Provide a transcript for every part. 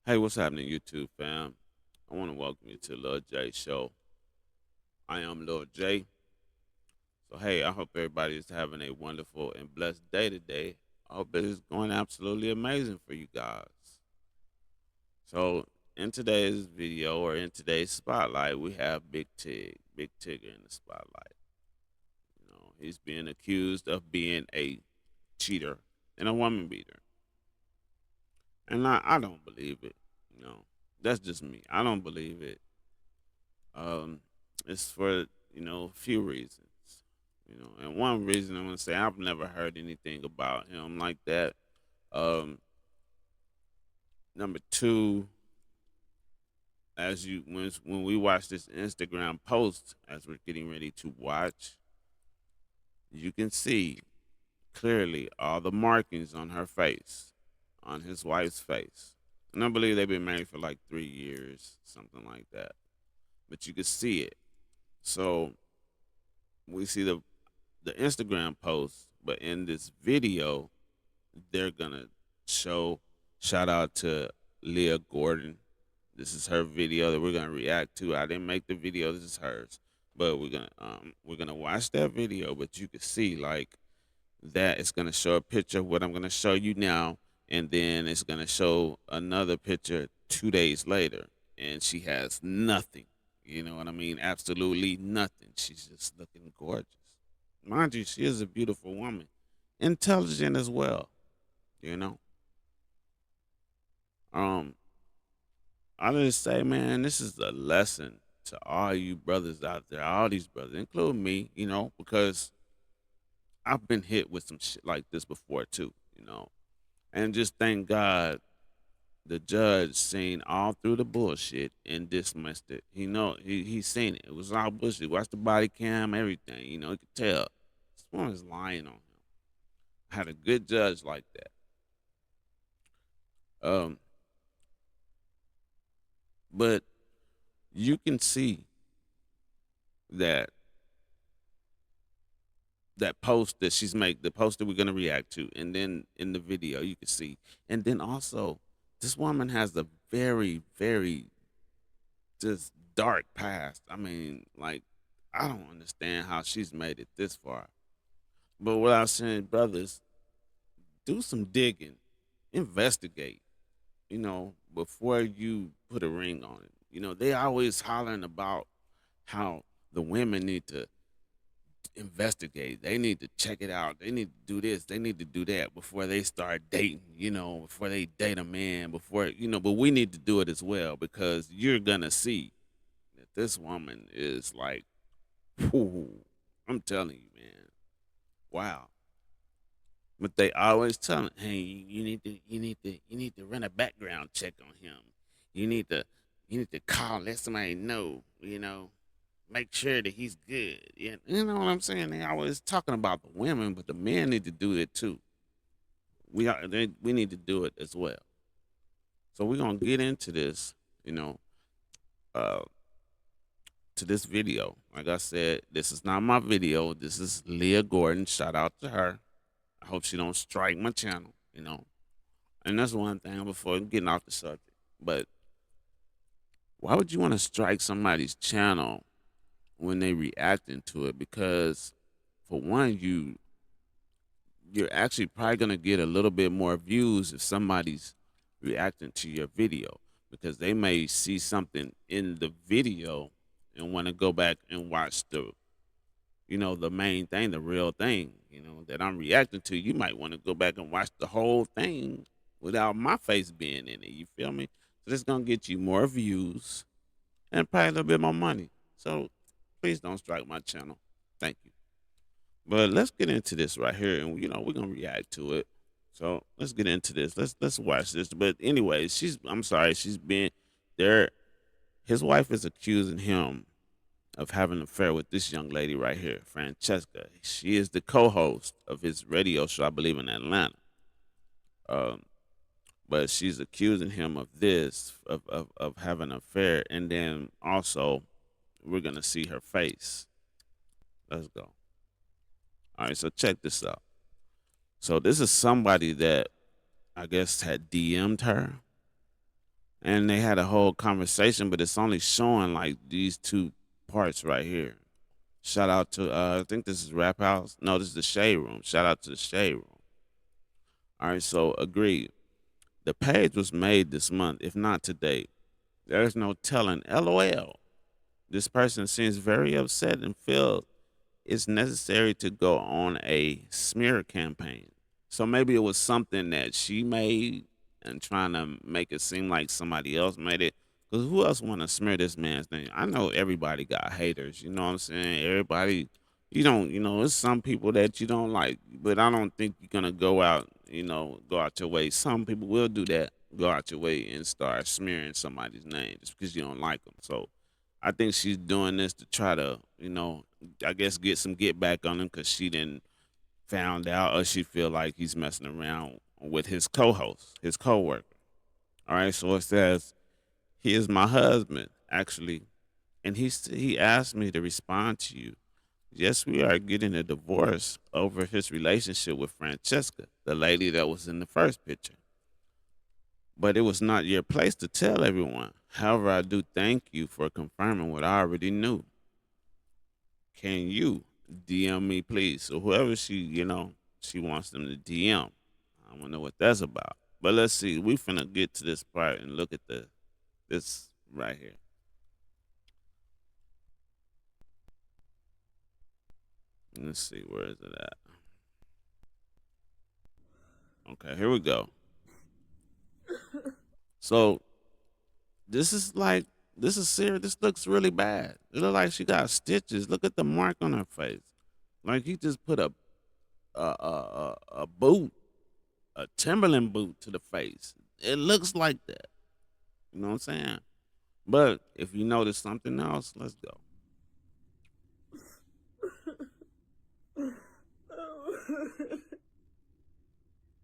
Hey, what's happening, YouTube fam? I want to welcome you to Lil J Show. I am Lil J. So, hey, I hope everybody is having a wonderful and blessed day today. I hope it is going absolutely amazing for you guys. So, in today's video or in today's spotlight, we have Big Tigger in the spotlight. He's being accused of being a cheater and a woman beater. And I don't believe it. That's just me. I don't believe it. Um, it's for a few reasons. And one reason I'm gonna say I've never heard anything about him like that. Um, Number two, as you when we watch this Instagram post as we're getting ready to watch, you can see clearly all the markings on her face, on his wife's face. And I believe they've been married for like 3 years, something like that. But you can see it. So we see the Instagram post, but in this video, they're gonna show shout out to Leah Gordon. This is her video that we're gonna react to. I didn't make the video, this is hers. But we're gonna watch that video, but you can see like that it's gonna show a picture of what I'm gonna show you now, and then it's gonna show another picture 2 days later, and she has nothing. You know what I mean? Absolutely nothing. She's just looking gorgeous. Mind you, she is a beautiful woman, intelligent as well. You know, um, I just say, man, this is a lesson to all you brothers out there, all these brothers, including me. Because I've been hit with some shit like this before too. And just thank God the judge seen all through the bullshit and dismissed it. He seen it. It was all bullshit. Watched the body cam, everything. He could tell. This woman's lying on him. I had a good judge like that. Um, but you can see that post that she's made, the post that we're gonna react to, and then in the video you can see, and then also this woman has a very, very just dark past. I mean, like I don't understand how she's made it this far. But what I'm saying, brothers, do some digging, investigate. Before you put a ring on it. They always hollering about how the women need to investigate. They need to check it out. They need to do this. They need to do that before they start dating, before they date a man, but we need to do it as well because you're going to see that this woman is like, whew, I'm telling you, man, wow. But they always tell me, hey, you need to run a background check on him. You need to, you need to call, let somebody know, make sure that he's good. You know what I'm saying? They always talking about the women, but the men need to do it too. We need to do it as well. So we're gonna get into this, uh, to this video. Like I said, this is not my video. This is Leah Gordon. Shout out to her. I hope she don't strike my channel. And that's one thing before getting off the subject. But why would you want to strike somebody's channel when they reacting to it? Because for one, you're actually probably gonna get a little bit more views if somebody's reacting to your video because they may see something in the video and want to go back and watch the main thing, the real thing, that I'm reacting to. You might want to go back and watch the whole thing without my face being in it. You feel me? So this gonna get you more views and probably a little bit more money. So please don't strike my channel. Thank you. But let's get into this right here, and we're gonna react to it. So let's get into this. Let's watch this. But anyway, I'm sorry, she's been there. His wife is accusing him of having an affair with this young lady right here, Francesca. She is the co-host of his radio show, I believe, in Atlanta. Um, but she's accusing him of this, of having an affair, and then also we're gonna see her face. Let's go. All right, so check this out. So this is somebody that I guess had DM'd her, and they had a whole conversation, but it's only showing like these two parts right here. Shout out to I think this is Rap House. No, this is the Shade Room. Shout out to the Shade Room. All right, so agreed. The page was made this month, if not today. There's no telling. LOL. This person seems very upset and feels it's necessary to go on a smear campaign. So maybe it was something that she made and trying to make it seem like somebody else made it. Because who else want to smear this man's name? I know everybody got haters. You know what I'm saying? Everybody, it's some people that you don't like, but I don't think you're gonna go out, go out your way. Some people will do that, go out your way and start smearing somebody's name just because you don't like them. So I think she's doing this to try to, I guess get some get back on him because she didn't found out or she feel like he's messing around with his co-host, his co-worker. All right, so it says he is my husband actually, and he asked me to respond to you. Yes, we are getting a divorce over his relationship with Francesca, the lady that was in the first picture. But it was not your place to tell everyone. However, I do thank you for confirming what I already knew. Can you DM me, please? So whoever she wants them to DM. I don't know what that's about. But let's see. We finna get to this part and look at this right here. Let's see, where is it at? Okay, here we go. So this is serious. This looks really bad. It looks like she got stitches. Look at the mark on her face. Like he just put a boot, a Timberland boot to the face. It looks like that. You know what I'm saying? But if you notice something else, let's go.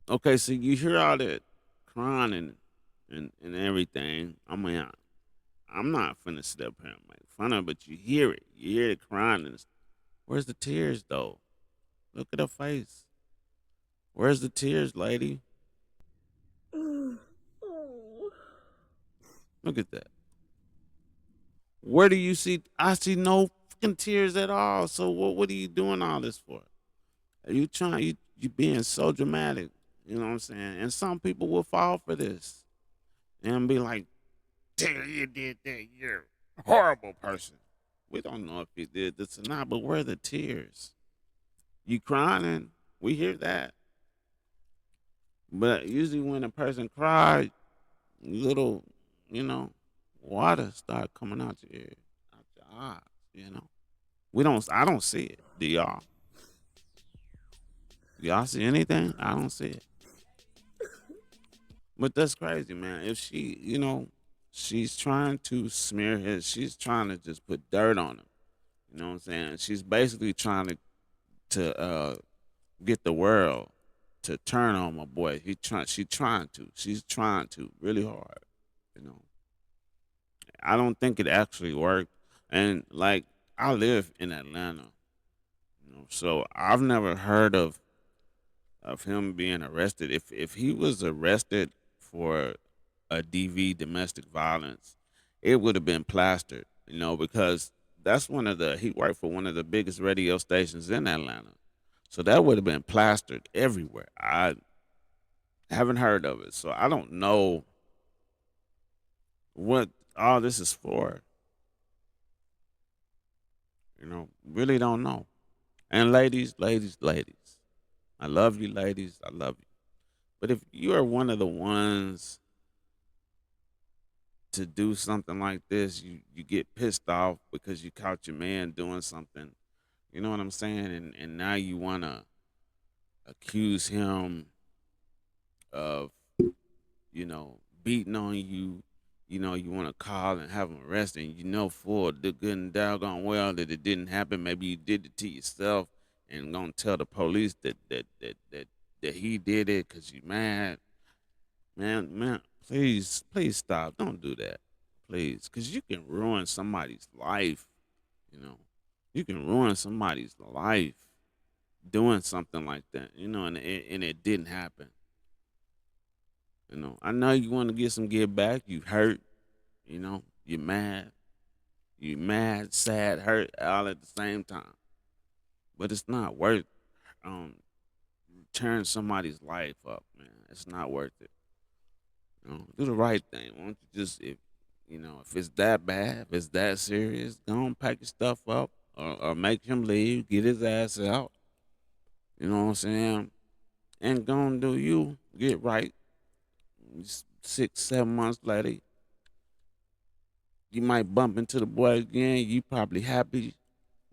Okay, so you hear all that crying and everything. I mean, I'm not finna sit up here and make fun of it, but you hear it. You hear the crying. Where's the tears, though? Look at her face. Where's the tears, lady? Look at that. Where do you see? I see no fucking tears at all. So what are you doing all this for? Are you trying? You being so dramatic. You know what I'm saying? And some people will fall for this and be like, "Taylor, you did that. You're a horrible person." We don't know if he did this or not, but where are the tears? You crying? We hear that, but usually when a person cries, little, you know, water start coming out your ear, out your eyes. You know, we don't. I don't see it. Do y'all? Y'all see anything? I don't see it. But that's crazy, man. If she, she's trying to smear his, she's trying to just put dirt on him. You know what I'm saying? She's basically trying to get the world to turn on my boy. She's trying to really hard. You know, I don't think it actually worked. And like, I live in Atlanta, so I've never heard of him being arrested. If he was arrested for a DV, domestic violence, it would have been plastered, because that's he worked for one of the biggest radio stations in Atlanta. So that would have been plastered everywhere. I haven't heard of it. So I don't know what all this is for. Really don't know. And ladies, I love you, ladies. I love you. But if you are one of the ones to do something like this, you get pissed off because you caught your man doing something. You know what I'm saying? And now you wanna accuse him of, beating on you. You wanna call and have him arrested, and you know full the good and doggone well that it didn't happen. Maybe you did it to yourself and gonna tell the police that he did it because you mad. Man, please stop. Don't do that. Please. Because you can ruin somebody's life. You know, you can ruin somebody's life doing something like that, and it didn't happen. You know, I know you want to get some get back. You hurt. You know, you're mad. You mad, sad, hurt, all at the same time. But it's not worth um tearing somebody's life up, man. It's not worth it. You know, do the right thing. Why don't you just if you know if it's that bad, if it's that serious, go and pack your stuff up or make him leave, get his ass out. You know what I'm saying? And go and do you, get right. 6, 7 months later, you might bump into the boy again. You probably happy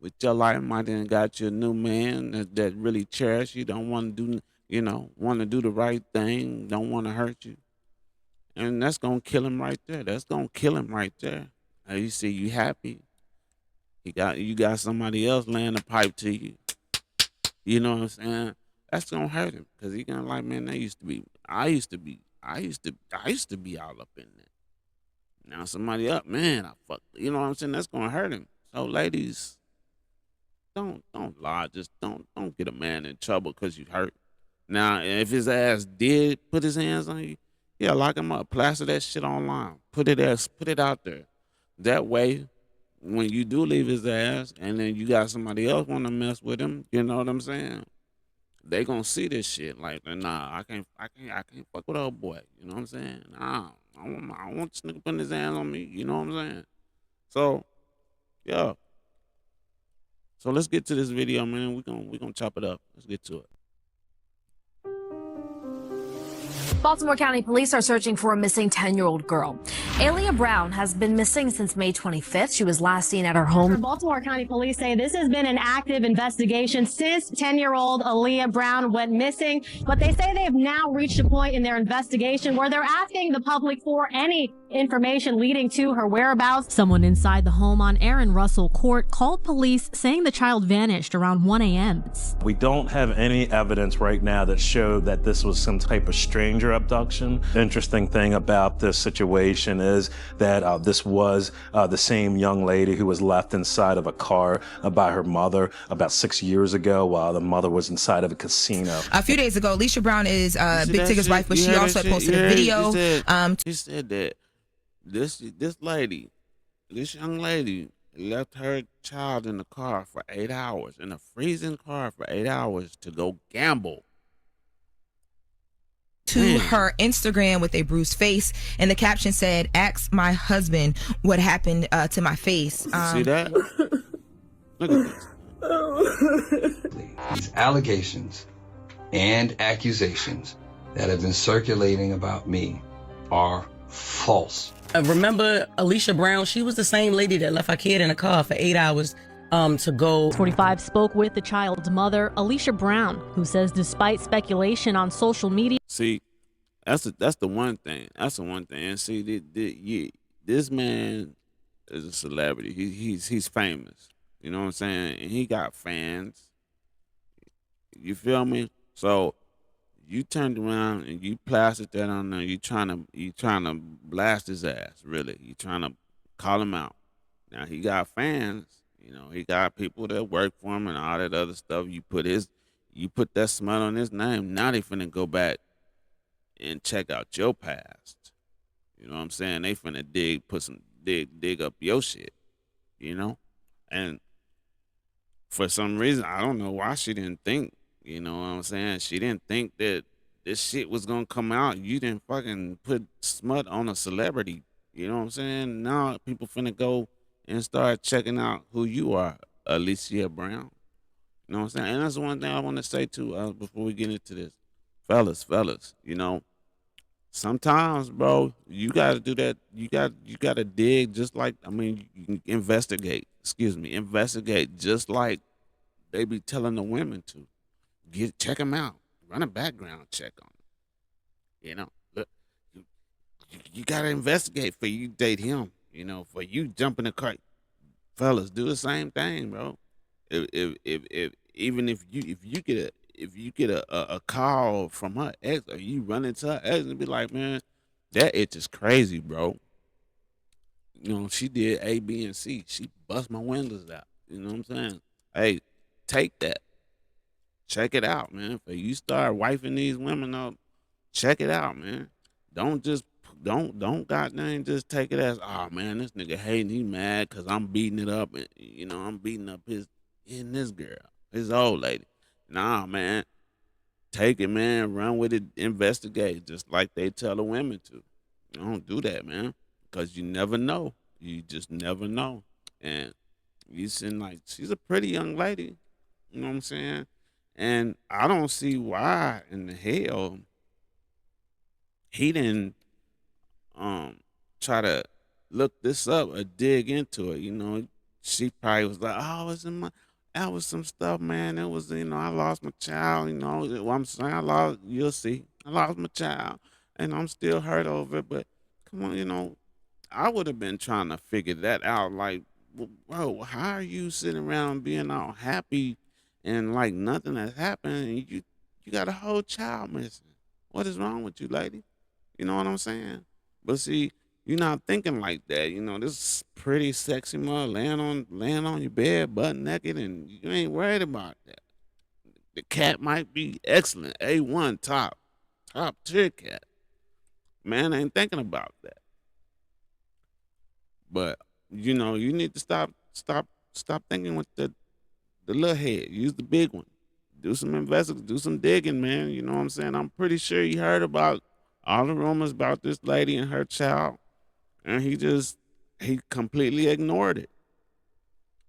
with your life. Might then got you a new man that really cherish you. Don't want to do, want to do the right thing. Don't want to hurt you. And that's gonna kill him right there. That's gonna kill him right there. You see, you happy. You got somebody else laying a pipe to you. You know what I'm saying? That's gonna hurt him because he gonna like, man, that used to be. I used to be all up in there. Now somebody up, man, I fuck. You know what I'm saying? That's gonna hurt him. So ladies, don't lie. Just don't get a man in trouble because you hurt. Now, if his ass did put his hands on you, yeah, lock him up. Plaster that shit online. Put it out there. That way, when you do leave his ass, and then you got somebody else want to mess with him, you know what I'm saying? They gonna see this shit like, nah, I can't fuck with old boy. You know what I'm saying? Nah, I want this nigga putting his hands on me. You know what I'm saying? So, yeah. So let's get to this video, man. We gonna chop it up. Let's get to it. Baltimore County Police are searching for a missing 10-year-old girl. Leah Brown has been missing since May 25th. She was last seen at her home. Baltimore County Police say this has been an active investigation since 10-year-old Leah Brown went missing. But they say they have now reached a point in their investigation where they're asking the public for any information leading to her whereabouts. Someone inside the home on Aaron Russell Court called police saying the child vanished around 1 a.m. We don't have any evidence right now that showed that this was some type of stranger abduction. The interesting thing about this situation is that this was the same young lady who was left inside of a car by her mother about 6 years ago while the mother was inside of a casino. A few days ago, Alicia Brown is Big Tigger's wife, but she also posted a video. She said that this young lady left her child in the car for 8 hours, in a freezing car for 8 hours to go gamble. To her Instagram with a bruised face, and the caption said, "Ask my husband what happened to my face." See that? Look at this. These allegations and accusations that have been circulating about me are false. Remember Alicia Brown? She was the same lady that left her kid in a car for 8 hours to go. 45 spoke with the child's mother, Alicia Brown, who says despite speculation on social media. See, that's the one thing. That's the one thing. And see, this man is a celebrity. He's famous. You know what I'm saying? And he got fans. You feel me? So you turned around and you plastered that on there. You trying to blast his ass. Really, you trying to call him out. Now he got fans. You know, he got people that work for him and all that other stuff. You put that smut on his name. Now they finna go back and check out your past. You know what I'm saying? They finna dig up your shit. You know? And for some reason, I don't know why she didn't think, you know what I'm saying? She didn't think that this shit was gonna come out. You didn't fucking put smut on a celebrity. You know what I'm saying? Now people finna go and start checking out who you are, Alicia Brown. You know what I'm saying? And that's one thing I want to say too before we get into this. Fellas, you know, sometimes, bro, you got to do that. You got to dig just like, you can investigate. Investigate just like they be telling the women to. Check them out. Run a background check on them. You know, look, you got to investigate for you date him. You know, for you jump in the car, fellas, do the same thing, bro. If you get a call from her ex, or you run into her ex and be like, man, that itch is crazy, bro. You know, she did A, B, and C. She bust my windows out. You know what I'm saying? Hey, take that. Check it out, man. If you start wifing these women up, check it out, man. Don't goddamn just take it as, oh man, this nigga hating, he mad because I'm beating it up, and I'm beating up this girl, his old lady. Nah, man, take it, man, run with it, investigate, just like they tell the women to. Don't do that, man, because you never know. You just never know. And you seem like she's a pretty young lady, you know what I'm saying? And I don't see why in the hell he didn't try to look this up or dig into it. She probably was like, oh, that was some stuff, man. It was, I lost my child, what I'm saying, you'll see. I lost my child and I'm still hurt over it. But come on, I would have been trying to figure that out. Like, bro, how are you sitting around being all happy and like nothing has happened and you got a whole child missing? What is wrong with you, lady? You know what I'm saying? But see, you're not thinking like that. This pretty sexy mother laying on your bed, butt naked, and you ain't worried about that. The cat might be excellent, A1, top tier cat. Man ain't thinking about that. But you need to stop thinking with the little head. Use the big one. Do some investigation, do some digging, man. You know what I'm saying? I'm pretty sure he heard about all the rumors about this lady and her child, and he completely ignored it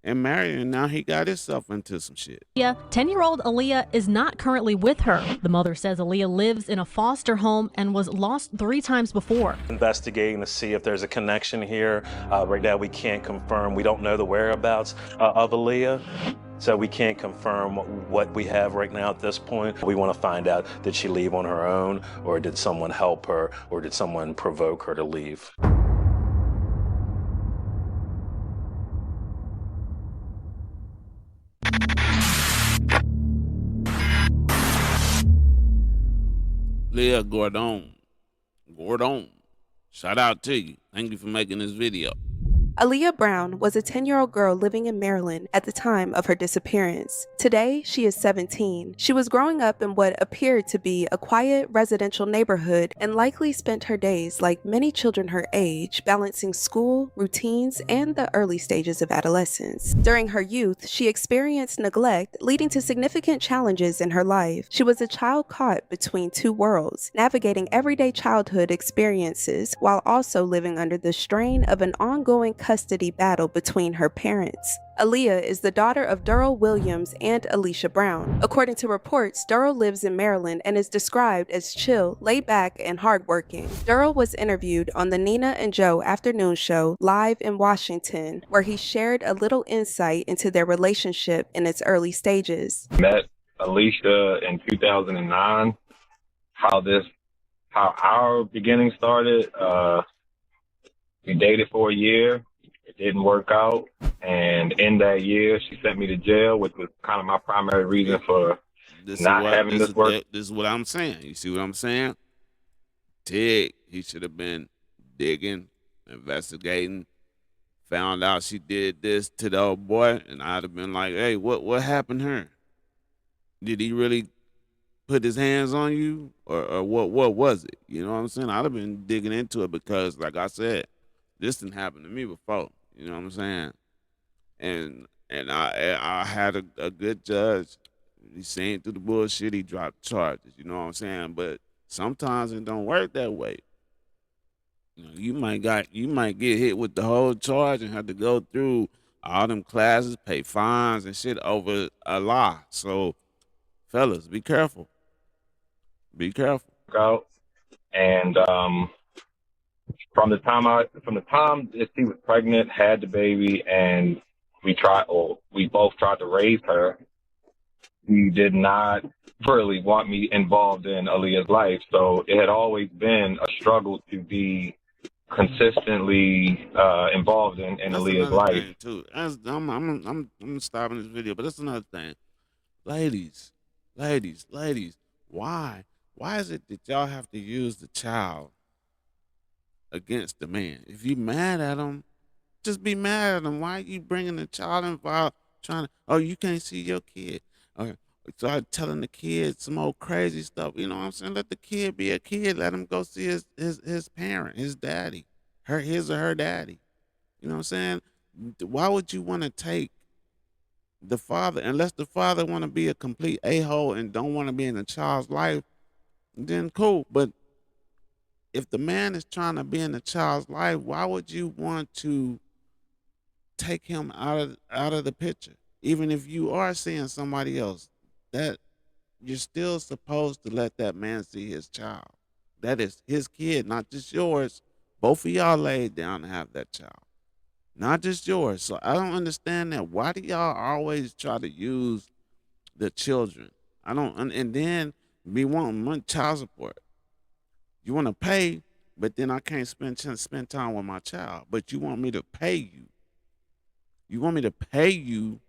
and married her. And now he got himself into some shit. 10-year-old Aaliyah is not currently with her. The mother says Aaliyah lives in a foster home and was lost 3 times before. Investigating to see if there's a connection here. Right now we can't confirm. We don't know the whereabouts of Aaliyah. So we can't confirm what we have right now at this point. We want to find out, did she leave on her own, or did someone help her, or did someone provoke her to leave? Leah, Gordone, shout out to you. Thank you for making this video. Aaliyah Brown was a 10-year-old girl living in Maryland at the time of her disappearance. Today, she is 17. She was growing up in what appeared to be a quiet residential neighborhood and likely spent her days, like many children her age, balancing school, routines, and the early stages of adolescence. During her youth, she experienced neglect, leading to significant challenges in her life. She was a child caught between 2 worlds, navigating everyday childhood experiences while also living under the strain of an ongoing custody battle between her parents. Aaliyah is the daughter of Daryl Williams and Alicia Brown. According to reports, Daryl lives in Maryland and is described as chill, laid back, and hardworking. Daryl was interviewed on the Nina and Joe afternoon show live in Washington, where he shared a little insight into their relationship in its early stages. Met Alicia in 2009. How our beginning started. We dated for a year. It didn't work out. And in that year, she sent me to jail, which was kind of my primary reason for not having this work. This is what I'm saying. You see what I'm saying? Tig, he should have been digging, investigating, found out she did this to the old boy, and I'd have been like, hey, what happened to her? Did he really put his hands on you? Or what was it? You know what I'm saying? I'd have been digging into it because, like I said, this didn't happen to me before. You know what I'm saying? And I had a good judge. He seen through the bullshit. He dropped charges. You know what I'm saying? But sometimes it don't work that way. You might get hit with the whole charge and have to go through all them classes, pay fines and shit over a lie. So, fellas, be careful. Be careful. And from the time that she was pregnant, had the baby, and we both tried to raise her, he did not really want me involved in Aaliyah's life. So it had always been a struggle to be consistently involved in Aaliyah's life. Too. I'm stopping this video, but that's another thing. Ladies, why is it that y'all have to use the child against the man? If you mad at him, just be mad at him. Why are you bringing the child involved? You can't see your kid. Okay. Start telling the kid some old crazy stuff. You know what I'm saying? Let the kid be a kid. Let him go see his parent, his daddy, his or her daddy. You know what I'm saying? Why would you want to take the father, unless the father want to be a complete a-hole and don't want to be in a child's life? Then cool. But if the man is trying to be in the child's life, why would you want to take him out of the picture? Even if you are seeing somebody else, that you're still supposed to let that man see his child. That is his kid, not just yours. Both of y'all laid down to have that child, not just yours. So I don't understand that. Why do y'all always try to use the children? I don't, and then we want child support. You want to pay, but then I can't spend time with my child. But you want me to pay you. You want me to pay you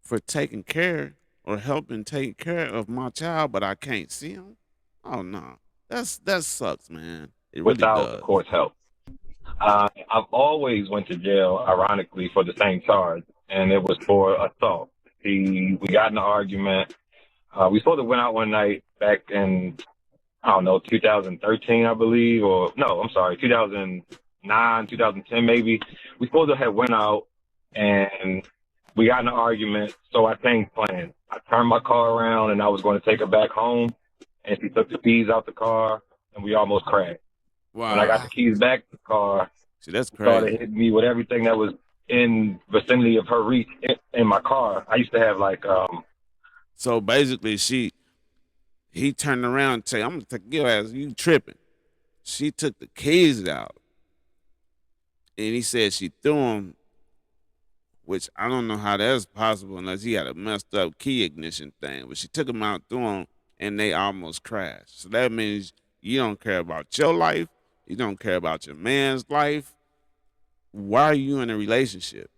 for taking care or helping take care of my child, but I can't see him? Oh no, that sucks, man. It really without the does. court's help. I've always went to jail, ironically, for the same charge, and it was for assault. We got in an argument. We supposed to went out one night back in, I don't know, 2013, I believe, or no, I'm sorry, 2009, 2010 maybe. We supposed to have went out and we got in an argument, so I changed plans. I turned my car around and I was going to take her back home, and she took the keys out the car and we almost crashed. Wow. When I got the keys back to the car, see, that's she started crazy. hitting me with everything that was in vicinity of her reach in my car. I used to have like So basically, he turned around and say, "I'm gonna take your ass. You tripping?" She took the keys out, and he said she threw him, which I don't know how that's possible unless he had a messed up key ignition thing. But she took him out, threw him, and they almost crashed. So that means you don't care about your life. You don't care about your man's life. Why are you in a relationship?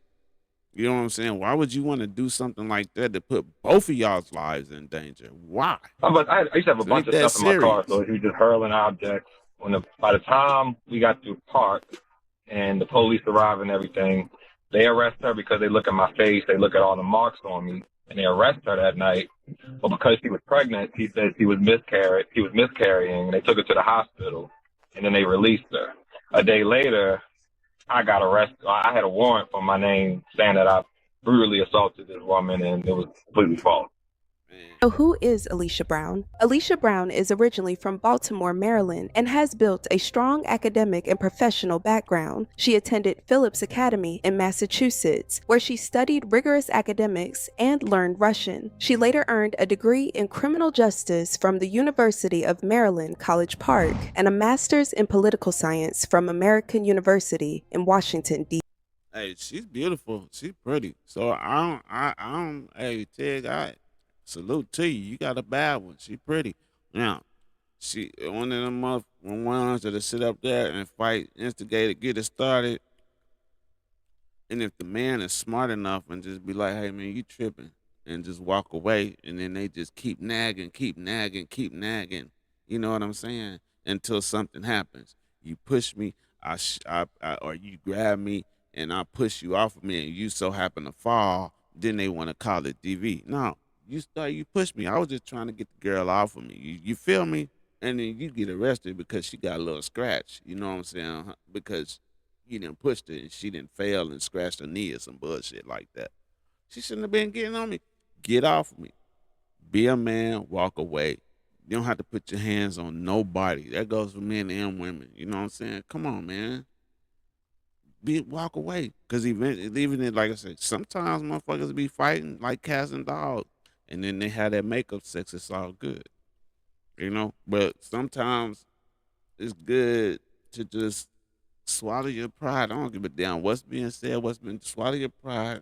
You know what I'm saying? Why would you want to do something like that to put both of y'all's lives in danger? Why? but I used to have a bunch of stuff in my car, so he was just hurling objects. By the time we got to park and the police arrive and everything, they arrest her because they look at my face, they look at all the marks on me, and they arrest her that night. But because she was pregnant, he said she was miscarrying, and they took her to the hospital, and then they released her. A day later, I got arrested. I had a warrant for my name saying that I brutally assaulted this woman, and it was completely false. So who is Alicia Brown? Alicia Brown is originally from Baltimore, Maryland, and has built a strong academic and professional background. She attended Phillips Academy in Massachusetts, where she studied rigorous academics and learned Russian. She later earned a degree in criminal justice from the University of Maryland, College Park, and a master's in political science from American University in Washington, D.C. Hey, she's beautiful. She's pretty. So I don't. Hey, Tig, salute to you. You got a bad one. She pretty. Now, she one of them ones that'll sit up there and fight, instigate it, get it started. And if the man is smart enough and just be like, "Hey man, you tripping," and just walk away, and then they just keep nagging, keep nagging, keep nagging. You know what I'm saying? Until something happens. You push me, or you grab me, and I push you off of me, and you so happen to fall. Then they want to call it DV. No, you push me. I was just trying to get the girl off of me. You feel me? And then you get arrested because she got a little scratch. You know what I'm saying? Because you didn't push her and she didn't fail and scratch her knee or some bullshit like that. She shouldn't have been getting on me. Get off of me. Be a man. Walk away. You don't have to put your hands on nobody. That goes for men and women. You know what I'm saying? Come on, man. Walk away. Because even like I said, sometimes motherfuckers be fighting like cats and dogs. And then they have that makeup sex. It's all good. You know? But sometimes it's good to just swallow your pride. I don't give a damn what's being said, swallow your pride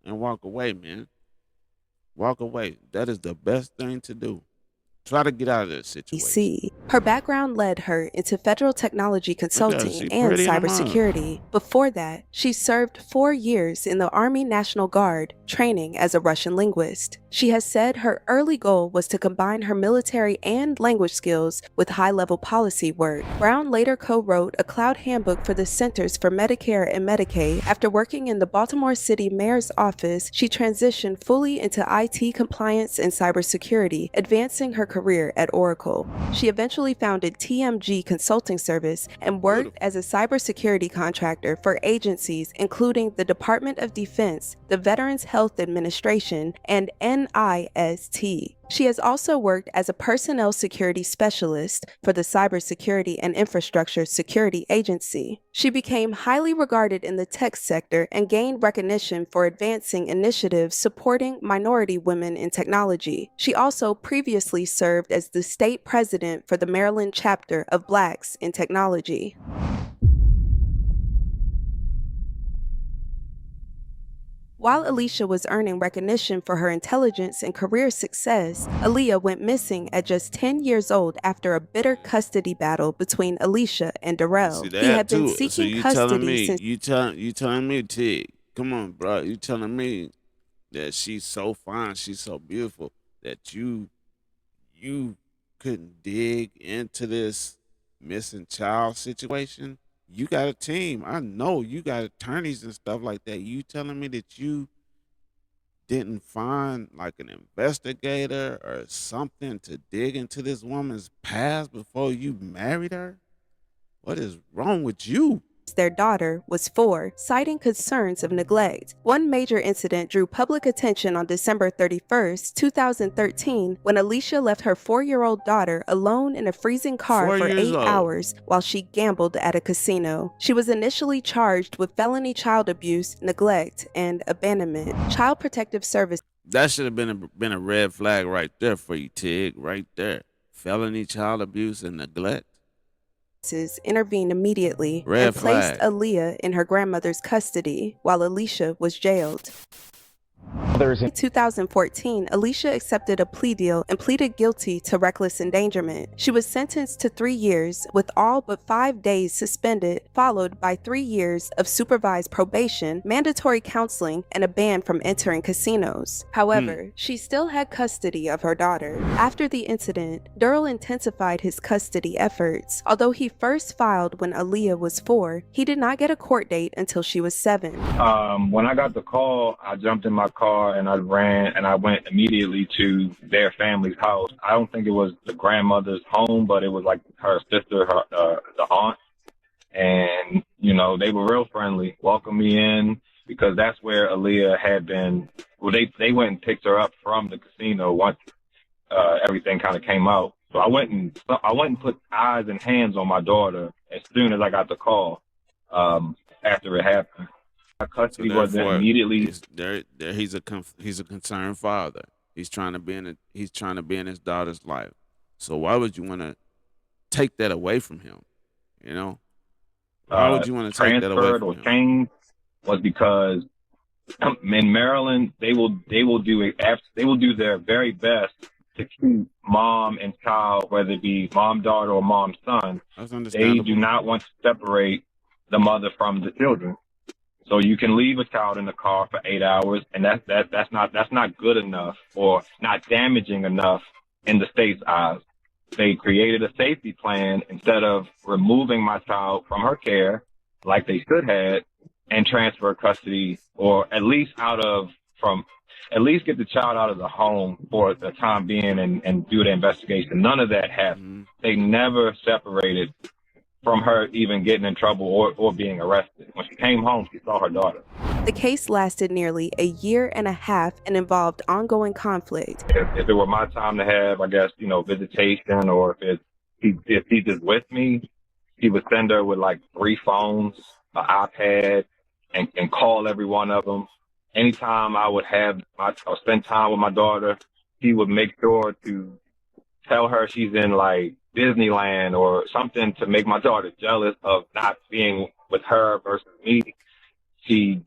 and walk away, man. Walk away. That is the best thing to do. Try to get out of this situation. Her background led her into federal technology consulting She and pretty in the mug. cybersecurity. Before that, she served 4 years in the Army National Guard, training as a Russian linguist. She has said her early goal was to combine her military and language skills with high-level policy work. Brown later co-wrote a cloud handbook for the Centers for Medicare and Medicaid. After working in the Baltimore City Mayor's office, she transitioned fully into IT compliance and cybersecurity, advancing her career at Oracle. She eventually founded TMG Consulting Service and worked as a cybersecurity contractor for agencies including the Department of Defense, the Veterans Health Administration, and NIST. She has also worked as a personnel security specialist for the Cybersecurity and Infrastructure Security Agency. She became highly regarded in the tech sector and gained recognition for advancing initiatives supporting minority women in technology. She also previously served as the state president for the Maryland chapter of Blacks in Technology. While Alicia was earning recognition for her intelligence and career success, Aaliyah went missing at just 10 years old after a bitter custody battle between Alicia and Darrell. He had been seeking custody since... You telling me, Tig, come on, bro. You telling me that she's so fine, she's so beautiful, that you couldn't dig into this missing child situation? You got a team. I know you got attorneys and stuff like that. You telling me that you didn't find like an investigator or something to dig into this woman's past before you married her? What is wrong with you? Their daughter was 4, citing concerns of neglect. One major incident drew public attention on December 31st, 2013, when Alicia left her 4-year-old daughter alone in a freezing car for 8 hours while she gambled at a casino. She was initially charged with felony child abuse, neglect, and abandonment. Child Protective Service. That should have been a red flag right there for you, Tig, right there. Felony child abuse and neglect. Intervened immediately and placed Aaliyah in her grandmother's custody while Alicia was jailed. In 2014, Alicia accepted a plea deal and pleaded guilty to reckless endangerment. She was sentenced to 3 years with all but 5 days suspended, followed by 3 years of supervised probation, mandatory counseling, and a ban from entering casinos. However, she still had custody of her daughter. After the incident, Darrell intensified his custody efforts. Although he first filed when Aaliyah was 4, he did not get a court date until she was 7. When I got the call, I jumped in my car and I ran and I went immediately to their family's house. I don't think it was the grandmother's home, but it was like her sister, the aunt. And, you know, they were real friendly, welcomed me in because that's where Aaliyah had been. Well, they went and picked her up from the casino once everything kind of came out. So I went and put eyes and hands on my daughter as soon as I got the call after it happened. Custody was immediately. He's a concerned father. He's trying to be in his daughter's life. So why would you want to take that away from him? You know, why would you want to take that away from him? Changed was because in Maryland they will do their very best to keep mom and child, whether it be mom daughter or mom son. They do not want to separate the mother from the children. So you can leave a child in the car for 8 hours, and that's not good enough or not damaging enough in the state's eyes. They created a safety plan instead of removing my child from her care, like they should have, and transfer custody, or at least get the child out of the home for the time being and do the investigation. None of that happened. They never separated from her even getting in trouble or being arrested. When she came home, she saw her daughter. The case lasted nearly a year and a half and involved ongoing conflict. If it were my time to have, I guess, you know, visitation, or if he's just with me, he would send her with like 3 phones, an iPad, and call every one of them. Anytime I would or spend time with my daughter, he would make sure to tell her she's in like Disneyland or something to make my daughter jealous of not being with her versus me. She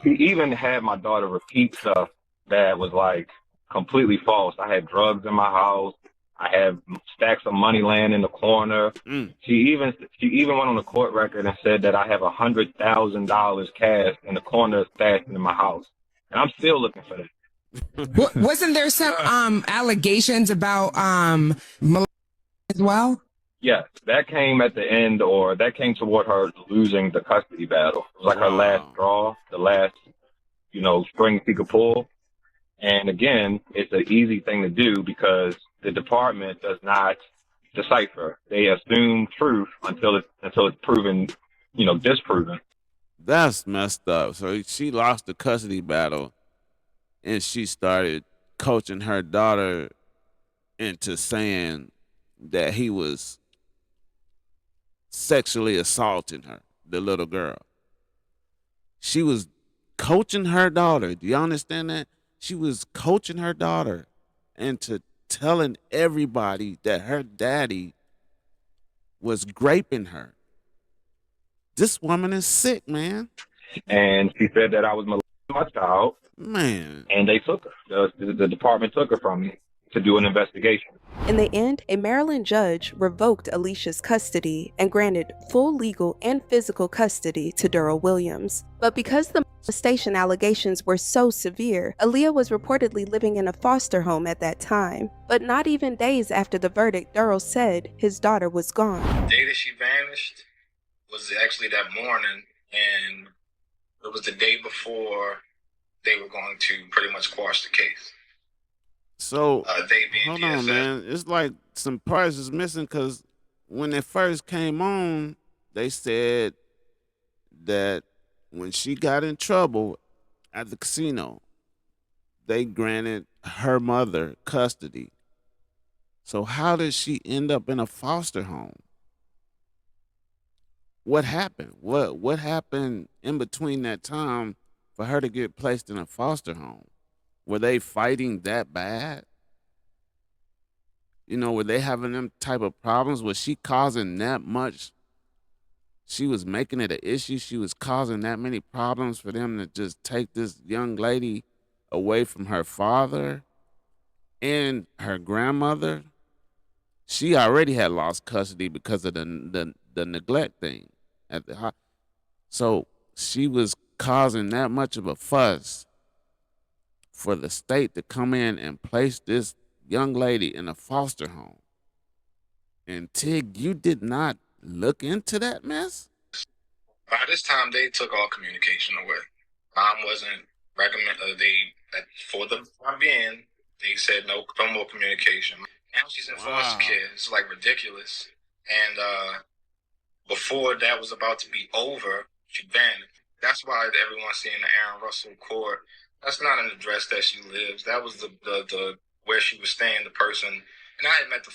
even had my daughter repeat stuff that was like completely false. I had drugs in my house. I have stacks of money laying in the corner. Mm. She even went on the court record and said that I have $100,000 cash in the corner stashed in my house, and I'm still looking for that. Wasn't there some allegations about molestation as well? Yes, that came at the end, or that came toward her losing the custody battle. It was like her last draw, the last, string she could pull. And again, it's an easy thing to do because the department does not decipher. They assume truth until it's proven, disproven. That's messed up. So she lost the custody battle, and she started coaching her daughter into saying that he was sexually assaulting her, the little girl. She was coaching her daughter. Do you understand that? She was coaching her daughter into telling everybody that her daddy was graping her. This woman is sick, man. And she said that I was molesting my child. Man. And they took her. The department took her from me to do an investigation. In the end, a Maryland judge revoked Alicia's custody and granted full legal and physical custody to Daryl Williams. But because the molestation allegations were so severe, Aaliyah was reportedly living in a foster home at that time. But not even days after the verdict, Daryl said his daughter was gone. The day that she vanished was actually that morning, and it was the day before they were going to pretty much quash the case. So, hold DSS. on, man. It's like some parts is missing because when it first came on, they said that when she got in trouble at the casino, they granted her mother custody. So how did she end up in a foster home? What happened? What happened in between that time for her to get placed in a foster home? Were they fighting that bad? Were they having them type of problems? Was she causing that much? She was making it an issue. She was causing that many problems for them to just take this young lady away from her father and her grandmother. She already had lost custody because of the neglect thing at the hospital. So she was causing that much of a fuss for the state to come in and place this young lady in a foster home. And Tig, you did not look into that mess? By this time, they took all communication away. Mom wasn't for the time being, they said no more communication. Now she's in foster care. It's like ridiculous. And before that was about to be over, she vanished. That's why everyone's seeing the Aaron Russell court. That's not an address that she lives. That was the where she was staying, the person. And I had met the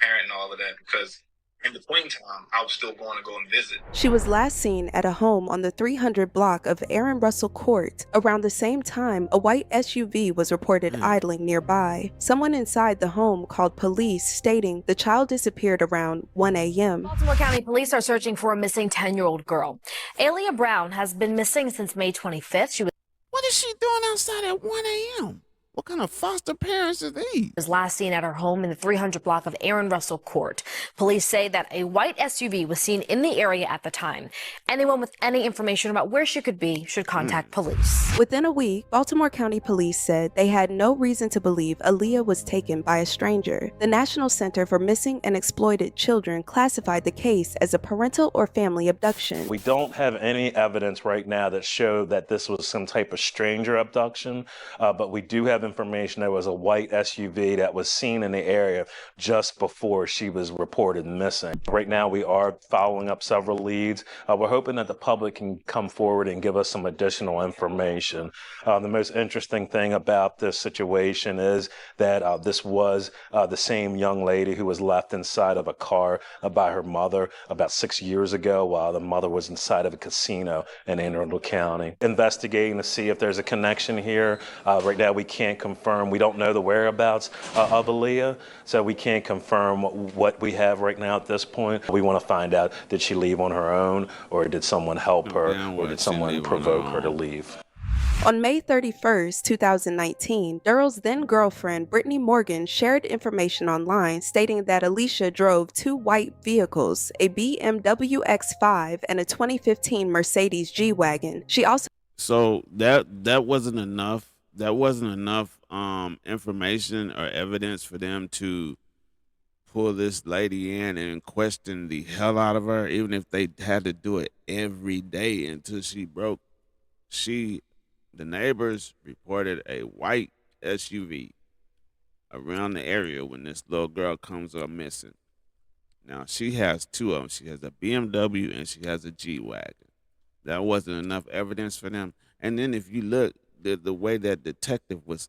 parent and all of that because in between time, I was still going to go and visit. She was last seen at a home on the 300 block of Aaron Russell Court. Around the same time, a white SUV was reported idling nearby. Someone inside the home called police stating the child disappeared around 1 a.m. Baltimore County Police are searching for a missing 10-year-old girl. Leah Brown has been missing since May 25th. What is she doing outside at 1 a.m.? What kind of foster parents are these? Was last seen at her home in the 300 block of Aaron Russell Court. Police say that a white SUV was seen in the area at the time. Anyone with any information about where she could be should contact police. Within a week, Baltimore County Police said they had no reason to believe Aaliyah was taken by a stranger. The National Center for Missing and Exploited Children classified the case as a parental or family abduction. We don't have any evidence right now that showed that this was some type of stranger abduction, but we do have information there was a white SUV that was seen in the area just before she was reported missing. Right now we are following up several leads. We're hoping that the public can come forward and give us some additional information. The most interesting thing about this situation is that this was the same young lady who was left inside of a car by her mother about 6 years ago while the mother was inside of a casino in Anne Arundel County. Investigating to see if there's a connection here. Right now we can't confirm. We don't know the whereabouts of Aaliyah, so we can't confirm what we have right now at this point. We want to find out, did she leave on her own, or did someone help her, or did someone provoke her to leave? On May 31st, 2019, Durrell's then-girlfriend Brittany Morgan shared information online stating that Alicia drove two white vehicles, a BMW X5 and a 2015 Mercedes G-Wagon. She also So that wasn't enough. That wasn't enough information or evidence for them to pull this lady in and question the hell out of her, even if they had to do it every day until she broke. The neighbors reported a white SUV around the area when this little girl comes up missing. Now she has two of them. She has a BMW and she has a G-Wagon. That wasn't enough evidence for them. And then if you look, the way that detective was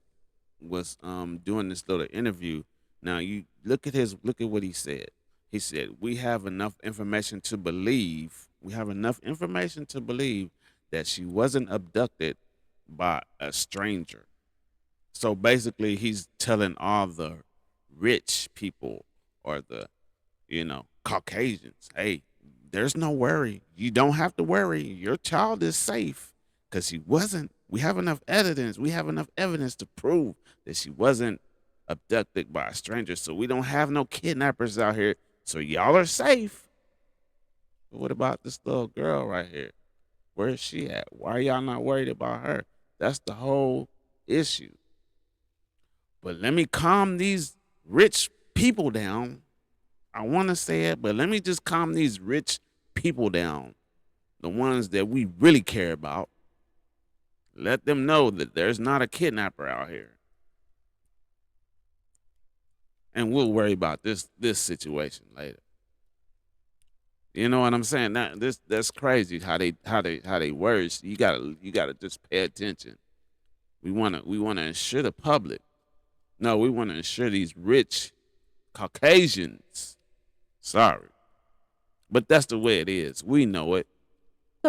doing this little interview. Now you look at what he said. He said, we have enough information to believe that she wasn't abducted by a stranger. So basically he's telling all the rich people or the, Caucasians, hey, there's no worry. You don't have to worry. Your child is safe because she wasn't. We have enough evidence. We have enough evidence to prove that she wasn't abducted by a stranger. So we don't have no kidnappers out here. So y'all are safe. But what about this little girl right here? Where is she at? Why are y'all not worried about her? That's the whole issue. But let me calm these rich people down. I want to say it, but let me just calm these rich people down. The ones that we really care about. Let them know that there's not a kidnapper out here. And we'll worry about this situation later. You know what I'm saying? That's crazy how they words. You gotta just pay attention. We wanna ensure the public. No, we wanna ensure these rich Caucasians. Sorry. But that's the way it is. We know it.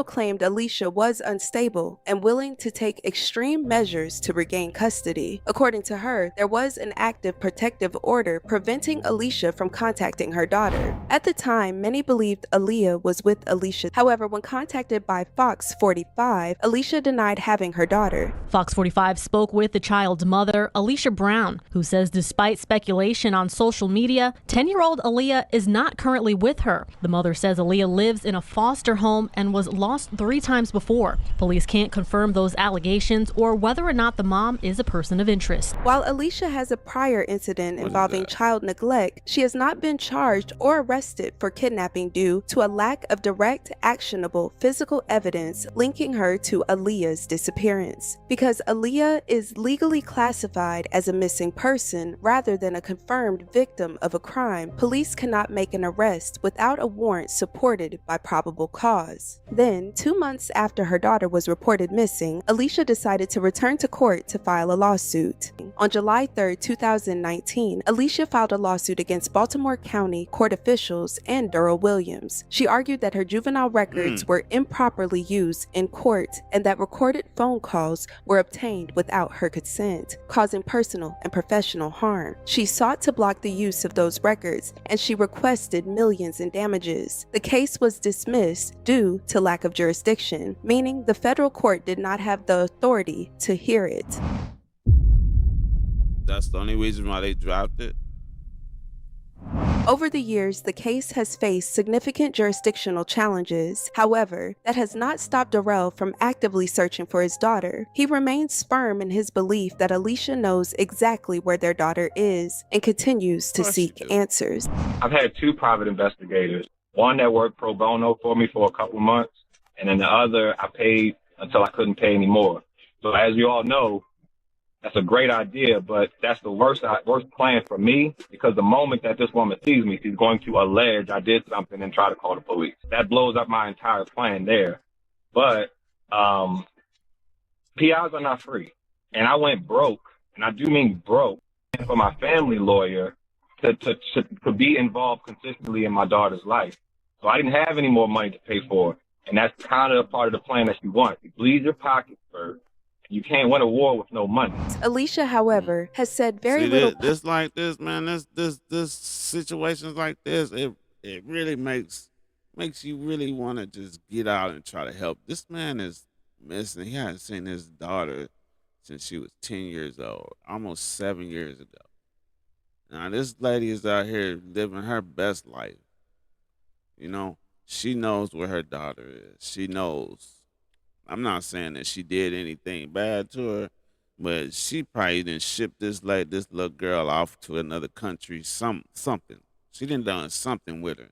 claimed Alicia was unstable and willing to take extreme measures to regain custody. According to her, there was an active protective order preventing Alicia from contacting her daughter. At the time, many believed Aaliyah was with Alicia. However, when contacted by Fox 45, Alicia denied having her daughter. Fox 45 spoke with the child's mother, Alicia Brown, who says despite speculation on social media, 10-year-old Aaliyah is not currently with her. The mother says Aaliyah lives in a foster home and was lost 3 times before. Police can't confirm those allegations or whether or not the mom is a person of interest. While Alicia has a prior incident involving child neglect, she has not been charged or arrested for kidnapping due to a lack of direct, actionable physical evidence linking her to Aaliyah's disappearance. Because Aaliyah is legally classified as a missing person rather than a confirmed victim of a crime, police cannot make an arrest without a warrant supported by probable cause. Then, 2 months after her daughter was reported missing, Alicia decided to return to court to file a lawsuit. On July 3, 2019, Alicia filed a lawsuit against Baltimore County court officials and Durrell Williams. She argued that her juvenile records were improperly used in court and that recorded phone calls were obtained without her consent, causing personal and professional harm. She sought to block the use of those records and she requested millions in damages. The case was dismissed due to lack of jurisdiction, meaning the federal court did not have the authority to hear it. That's the only reason why they dropped it. Over the years, the case has faced significant jurisdictional challenges. However, that has not stopped Durrell from actively searching for his daughter. He remains firm in his belief that Alicia knows exactly where their daughter is and continues to seek answers. I've had 2 private investigators, one that worked pro bono for me for a couple months, and then the other I paid until I couldn't pay anymore. So as you all know, that's a great idea, but that's the worst plan for me, because the moment that this woman sees me, she's going to allege I did something and try to call the police. That blows up my entire plan there. But PIs are not free. And I went broke, and I do mean broke, for my family lawyer to be involved consistently in my daughter's life. So I didn't have any more money to pay for. And that's kind of a part of the plan that you want. You bleed your pockets first. You can't win a war with no money. Alicia, however, has said very little. This like this, man. This situations like this, it really makes you really want to just get out and try to help. This man is missing. He hadn't seen his daughter since she was 10 years old, almost 7 years ago. Now, this lady is out here living her best life. You know, she knows where her daughter is. She knows. I'm not saying that she did anything bad to her, but she probably didn't ship this little girl off to another country, something. She done done something with her.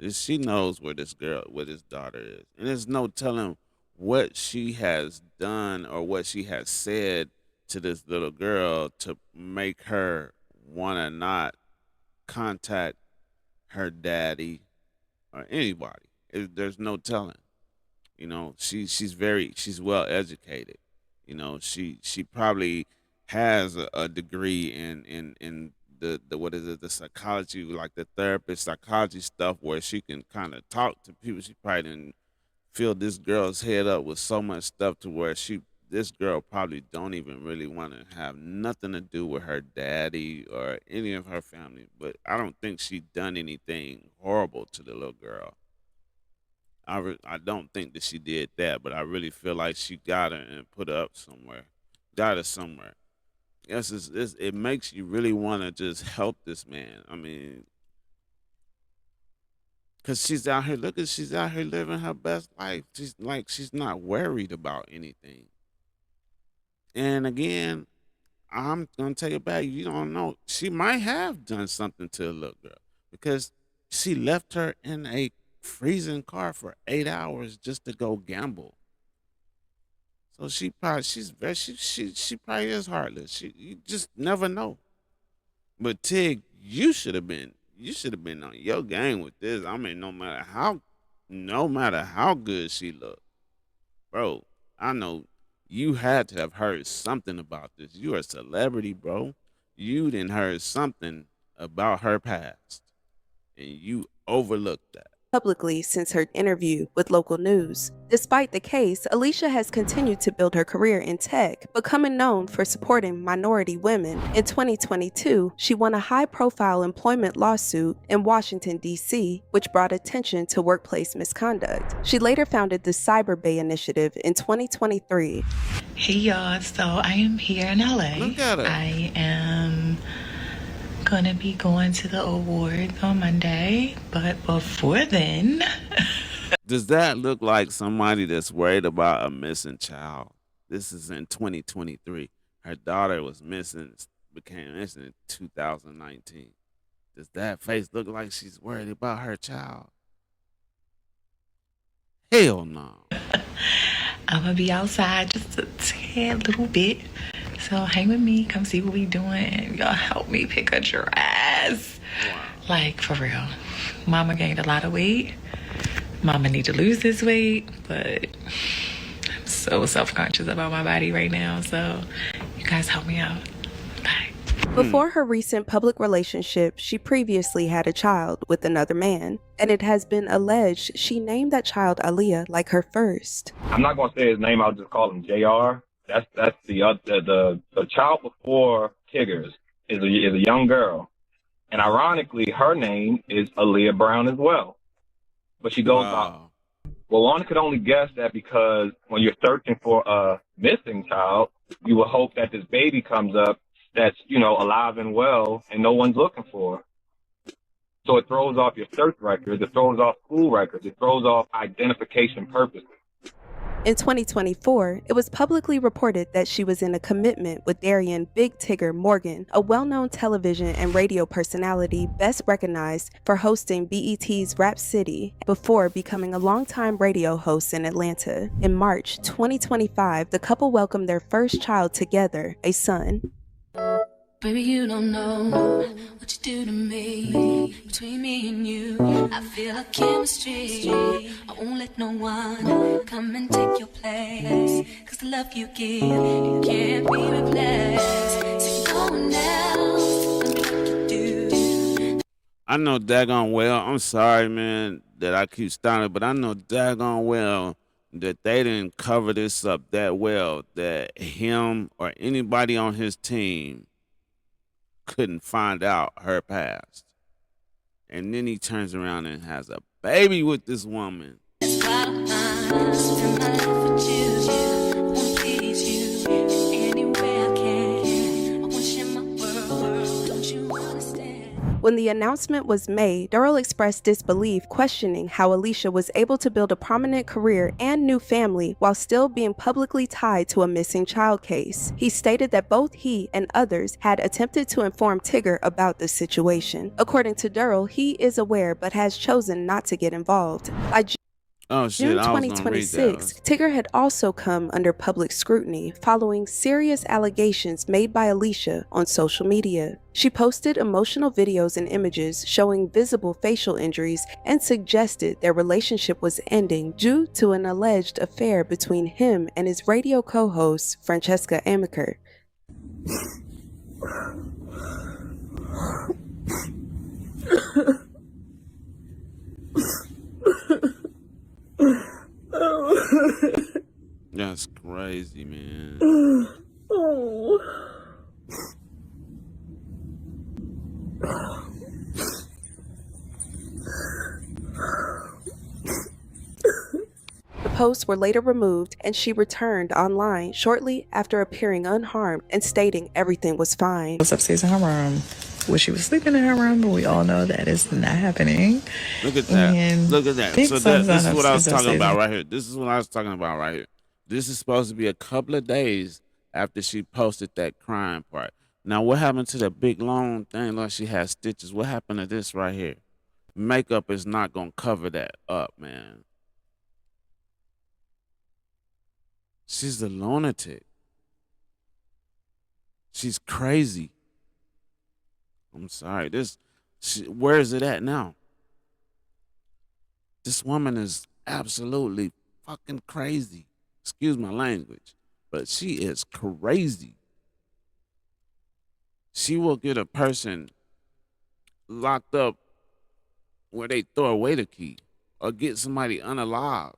She knows where this daughter is. And there's no telling what she has done or what she has said to this little girl to make her want to not contact her daddy or anybody. There's no telling. You know, she's well educated. You know, she probably has a degree in the what is it, the psychology, like the therapist psychology stuff, where she can kind of talk to people. She probably didn't fill this girl's head up with so much stuff to where this girl probably don't even really want to have nothing to do with her daddy or any of her family. But I don't think she done anything horrible to the little girl. I don't think that she did that, but I really feel like she got her and put her up somewhere. Got her somewhere. Yes, it makes you really want to just help this man. I mean, because she's out here, she's out here living her best life. She's not worried about anything. And again, I'm going to tell you back, you don't know. She might have done something to the little girl because she left her in a freezing car for 8 hours just to go gamble. So she probably is heartless. You just never know. But Tig, you should have been on your game with this. I mean, no matter how good she looked, bro. I know you had to have heard something about this. You are a celebrity, bro. You didn't heard something about her past, and you overlooked that. Publicly since her interview with local news. Despite the case, Alicia has continued to build her career in tech, becoming known for supporting minority women. In 2022, she won a high-profile employment lawsuit in Washington, D.C., which brought attention to workplace misconduct. She later founded the Cyber Bay Initiative in 2023. Hey y'all, so I am here in LA. Look at her. I am gonna be going to the awards on Monday, but before then. Does that look like somebody that's worried about a missing child? This is in 2023. Her daughter became missing in 2019. Does that face look like she's worried about her child? Hell no. I'm gonna be outside just a tad little bit. So hang with me, come see what we doing. Y'all help me pick a dress. Wow. Like, for real. Mama gained a lot of weight. Mama need to lose this weight, but I'm so self-conscious about my body right now. So you guys help me out. Bye. Before her recent public relationship, she previously had a child with another man, and it has been alleged she named that child Aaliyah like her first. I'm not gonna say his name. I'll just call him Jr. That's the child before Tigger's is a young girl, and ironically, her name is Leah Brown as well. But she goes by. Well, one could only guess that because when you're searching for a missing child, you would hope that this baby comes up that's alive and well, and no one's looking for her. So it throws off your search records, it throws off school records, it throws off identification purposes. In 2024, it was publicly reported that she was in a commitment with Darian Big Tigger Morgan, a well-known television and radio personality best recognized for hosting BET's Rap City before becoming a longtime radio host in Atlanta. In March 2025, the couple welcomed their first child together, a son. Baby, you don't know what you do to me. Between me and you, I feel a chemistry. I won't let no one come and take your place. Cause the love you give, it can't be replaced. So go now, like you do. I know daggone well, I'm sorry, man, that I keep starting, but I know daggone well that they didn't cover this up that well that him or anybody on his team couldn't find out her past. And then he turns around and has a baby with this woman. That's why I spend my life with you. When the announcement was made, Durrell expressed disbelief, questioning how Alicia was able to build a prominent career and new family while still being publicly tied to a missing child case. He stated that both he and others had attempted to inform Tigger about the situation. According to Durrell, he is aware but has chosen not to get involved. By June 2026, Tigger had also come under public scrutiny following serious allegations made by Alicia on social media. She posted emotional videos and images showing visible facial injuries and suggested their relationship was ending due to an alleged affair between him and his radio co-host, Francesca Amaker. That's crazy, man. The posts were later removed and she returned online shortly after appearing unharmed and stating everything was fine. Was upstairs in her room. Well, she was sleeping in her room, but we all know that is not happening. Look at that. And Look at that. big So son's this is on what I was upstairs talking about upstairs. right here. This is what I was talking about right here. This is supposed to be a couple of days after she posted that crime part. Now, what happened to the big long thing? Like she had stitches. What happened to this right here? Makeup is not going to cover that up, man. She's a lunatic. She's crazy. I'm sorry. Where is it at now? This woman is absolutely fucking crazy. Excuse my language, but she is crazy. She will get a person locked up where they throw away the key or get somebody unalived.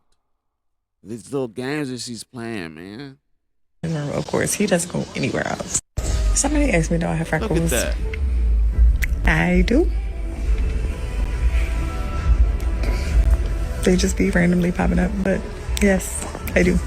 These little games that she's playing, man. Of course, he doesn't go anywhere else. Somebody asked me, do I have freckles? Look at that. I do. They just be randomly popping up, but yes, I do.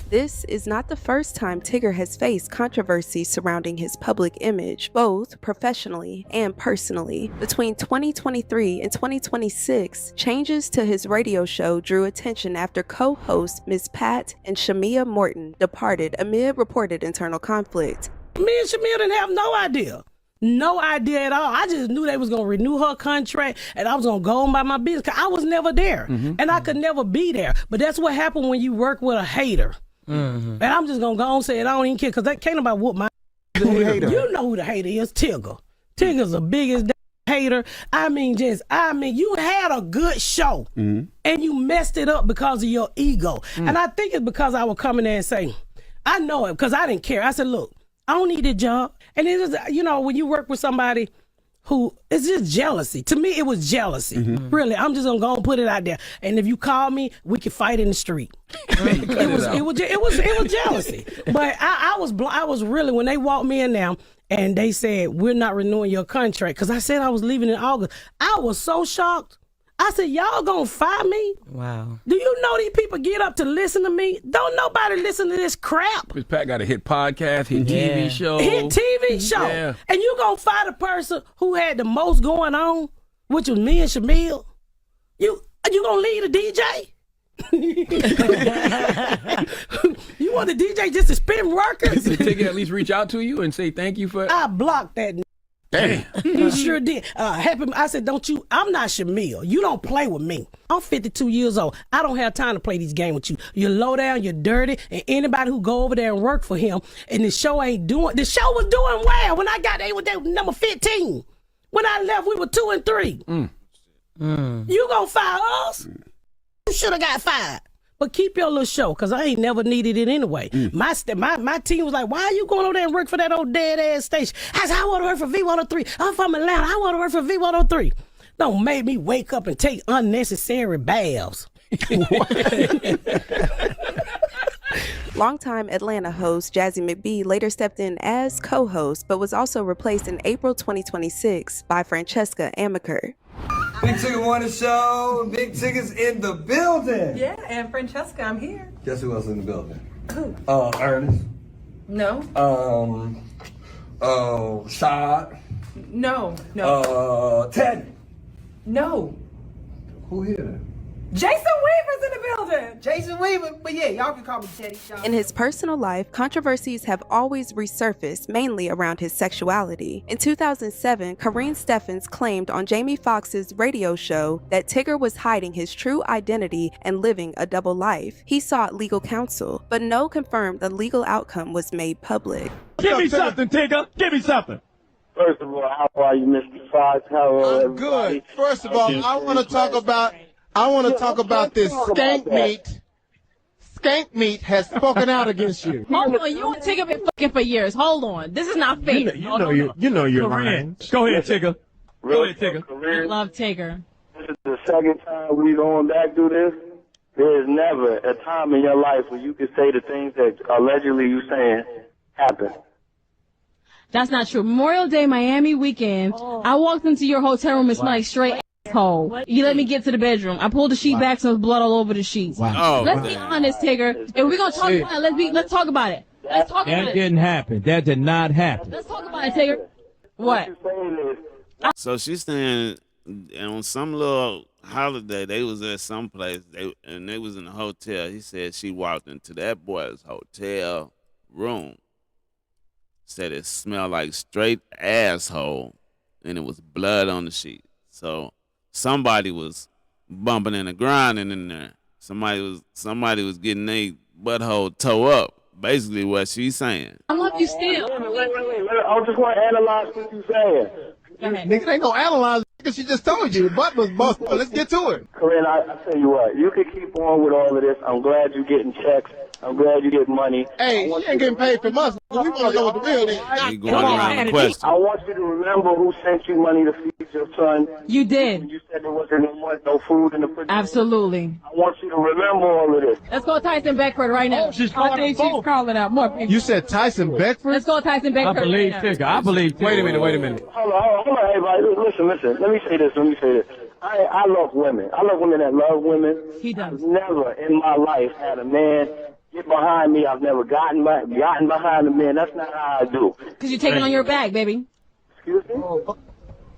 This is not the first time Tigger has faced controversy surrounding his public image, both professionally and personally. Between 2023 and 2026, changes to his radio show drew attention after co-hosts Ms. Pat and Shamia Morton departed amid reported internal conflict. Me and Shamia didn't have no idea. No idea at all. I just knew they was going to renew her contract and I was going to go on by my business because I was never there. And I could never be there. But that's what happened when you work with a hater. And I'm just going to go on and say it. I don't even care because that can't nobody whoop my You know who the hater is, Tigger. Tigger's the biggest hater. I mean, you had a good show and you messed it up because of your ego. And I think it's because I would come in there and say, I know it because I didn't care. I said, look, I don't need a job. And it is, you know, when you work with somebody who, it's just jealousy. To me, it was jealousy. Really, I'm just gonna go and put it out there. And if you call me, we can fight in the street. It was jealousy. But I was really, when they walked me in now and they said, we're not renewing your contract, because I said I was leaving in August. I was so shocked. I said, y'all gonna fire me? Wow. Do you know these people get up to listen to me? Don't nobody listen to this crap. Miss Pat got a hit podcast, hit TV show. Hit TV show. Yeah. And you gonna fire the person who had the most going on, which was me and Shamil? You gonna leave the DJ? You want the DJ just to spin records? Did Tigger at least reach out to you and say thank you for I blocked that. Damn. He sure did. I said, I'm not Shamil. You don't play with me. I'm 52 years old. I don't have time to play these games with you. You're low down, you're dirty, and anybody who go over there and work for him, and the show was doing well. When I got there, they were number 15. When I left, we were 2 and 3. You gonna fire us? You should have got fired. But keep your little show, because I ain't never needed it anyway. My team was like, why are you going over there and work for that old dead-ass station? I said, I want to work for V103. I'm from Atlanta. I want to work for V103. Don't make me wake up and take unnecessary baths. Longtime Atlanta host Jazzy McBee later stepped in as co-host, but was also replaced in April 2026 by Francesca Amaker. Big Tigger won the show. Big Tigger's in the building. Yeah, and Francesca, I'm here. Guess who else in the building? Who? Ernest. No. Shoutout. No, no. Ted. No. Who here? Jason Weaver's in the building. Jason Weaver, but yeah, y'all can call me Teddy. In his personal life, controversies have always resurfaced, mainly around his sexuality. In 2007, Kareen Steffens claimed on Jamie Foxx's radio show that Tigger was hiding his true identity and living a double life. He sought legal counsel, but no confirmed the legal outcome was made public. Give me something, Tigger. Give me something. First of all, how are you, Mr. Fox? How are I'm good. First of all, I want to talk about this skank meat has spoken out against you. Hold on, you and Tigger been fucking for years. Hold on, this is not fair. You know you're lying. Go ahead, Tigger. Go ahead, Tigger. I love Tigger. This is the second time we going back through this. There is never a time in your life where you can say the things that allegedly you saying happened. That's not true. Memorial Day, Miami weekend, I walked into your hotel room and smelled like straight asshole. You let me get to the bedroom. I pulled the sheet back so there's blood all over the sheets. Wow. Let's be honest, Tigger. If we're gonna talk about it, let's talk about it. Let's talk about That it. didn't happen. That did not happen. Let's talk about it, Tigger. What? So she's saying on some little holiday they was at some place and they was in a hotel. He said she walked into that boy's hotel room. Said it smelled like straight asshole, and it was blood on the sheet. So somebody was bumping and grinding in there. Somebody was getting their butthole toe up. Basically, what she's saying. I love you still. Wait. I just want to analyze what you're saying. Nigga ain't gonna analyze it because she just told you. The butt was busted. Let's get to it. Corinne, I tell you what, you can keep on with all of this. I'm glad you're getting checks. I'm glad you get money. Hey, she ain't getting paid from us. We want to know what the real is. You going around the question. I want you to remember who sent you money to feed your son. You did. When you said there wasn't no food in the fridge. Absolutely. I want you to remember all of this. Let's go Tyson Beckford right now. She's calling she's calling out more people. You said Tyson Beckford? Let's go Tyson Beckford. I believe right now. Tigger. I believe Tigger. Wait a minute. Hold on, everybody. Listen. Let me say this. I love women. I love women that love women. He does. I've never in my life had a man get behind me. I've never gotten behind a man. That's not how I do. Because you're taking on your back, baby. Excuse me?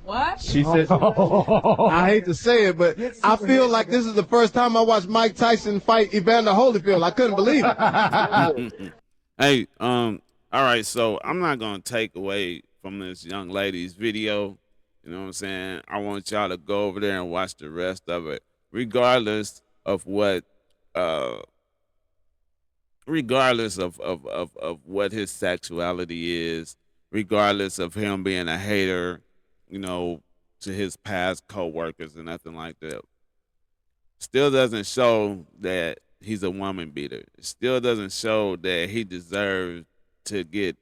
What? She said, I hate to say it, but I feel like this is the first time I watched Mike Tyson fight Evander Holyfield. I couldn't believe it. Hey, all right, so I'm not going to take away from this young lady's video. You know what I'm saying? I want y'all to go over there and watch the rest of it, regardless of what what his sexuality is, regardless of him being a hater, you know, to his past co-workers and nothing like that. Still doesn't show that he's a woman beater. It still doesn't show that he deserves to get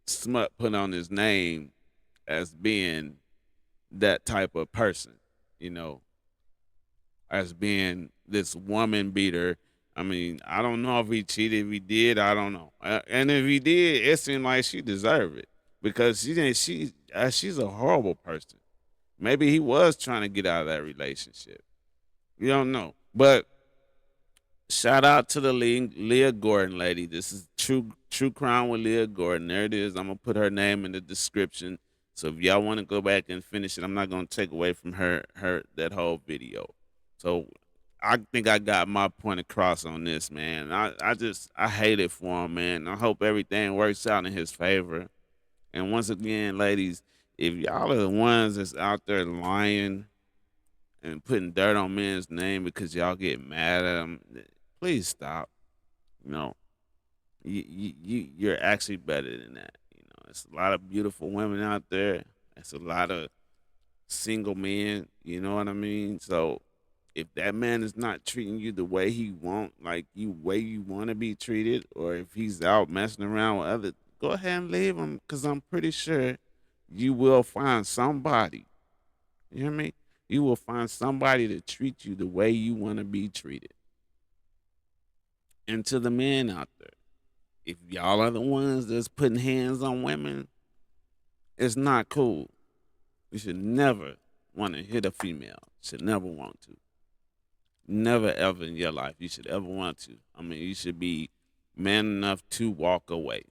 smut put on his name as being that type of person, you know, as being this woman beater. I mean, I don't know if he cheated. If he did, I don't know. And if he did, it seemed like she deserved it because she's a horrible person. Maybe he was trying to get out of that relationship. You don't know. But shout out to the Leah Gordone lady. This is True Crime with Leah Gordone. There it is. I'm going to put her name in the description. So if y'all want to go back and finish it, I'm not going to take away from her that whole video. So I think I got my point across on this, man. I hate it for him, man. I hope everything works out in his favor. And once again, ladies, if y'all are the ones that's out there lying and putting dirt on men's name because y'all get mad at them, please stop. You know, you're actually better than that. You know, there's a lot of beautiful women out there. There's a lot of single men. You know what I mean? So if that man is not treating you the way he want, like way you want to be treated, or if he's out messing around with others, go ahead and leave him, because I'm pretty sure you will find somebody. You hear me? You will find somebody to treat you the way you want to be treated. And to the men out there, if y'all are the ones that's putting hands on women, it's not cool. You should never want to hit a female. Should never want to. Never ever in your life you should ever want to. I mean, you should be man enough to walk away.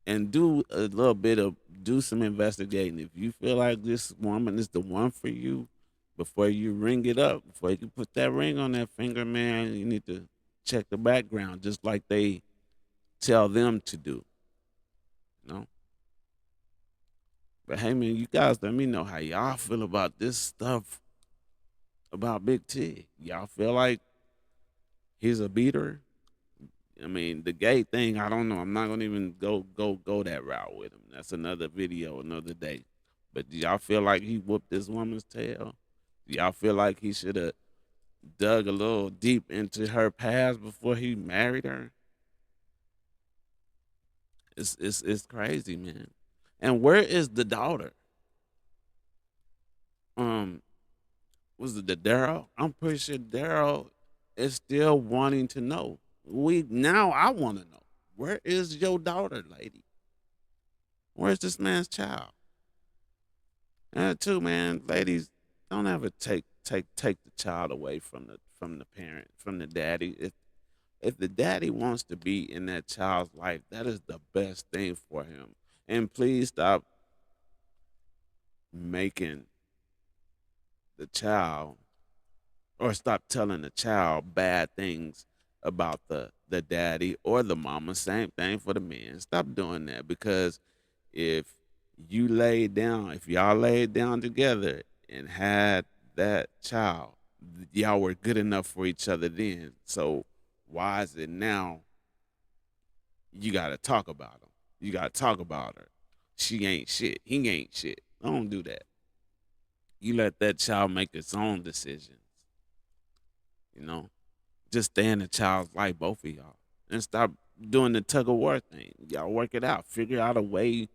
And do a little bit of do some investigating. If you feel like this woman is the one for you, before you ring it up, before you can put that ring on that finger, man, you need to check the background, just like they tell them to do. You know? But hey, man, you guys let me know how y'all feel about this stuff about Big T. Y'all feel like he's a beater? I mean, the gay thing, I don't know. I'm not gonna even go that route with him. That's another video, another day. But do y'all feel like he whooped this woman's tail? Do y'all feel like he should have dug a little deep into her past before he married her? It's crazy, man. And where is the daughter? Was it the Daryl? I'm pretty sure Daryl is still wanting to know. I want to know. Where is your daughter, lady? Where's this man's child? And too, man, ladies, don't ever take the child away from the parent, from the daddy. If the daddy wants to be in that child's life, that is the best thing for him. And please stop making the child, or stop telling the child bad things about the daddy or the mama. Same thing for the men. Stop doing that, because if y'all laid down together and had that child, y'all were good enough for each other then. So why is it now you gotta talk about him? You gotta talk about her. She ain't shit. He ain't shit. Don't do that. You let that child make its own decisions. You know, just stay in the child's life, both of y'all, and stop doing the tug of war thing. Y'all work it out. Figure out a way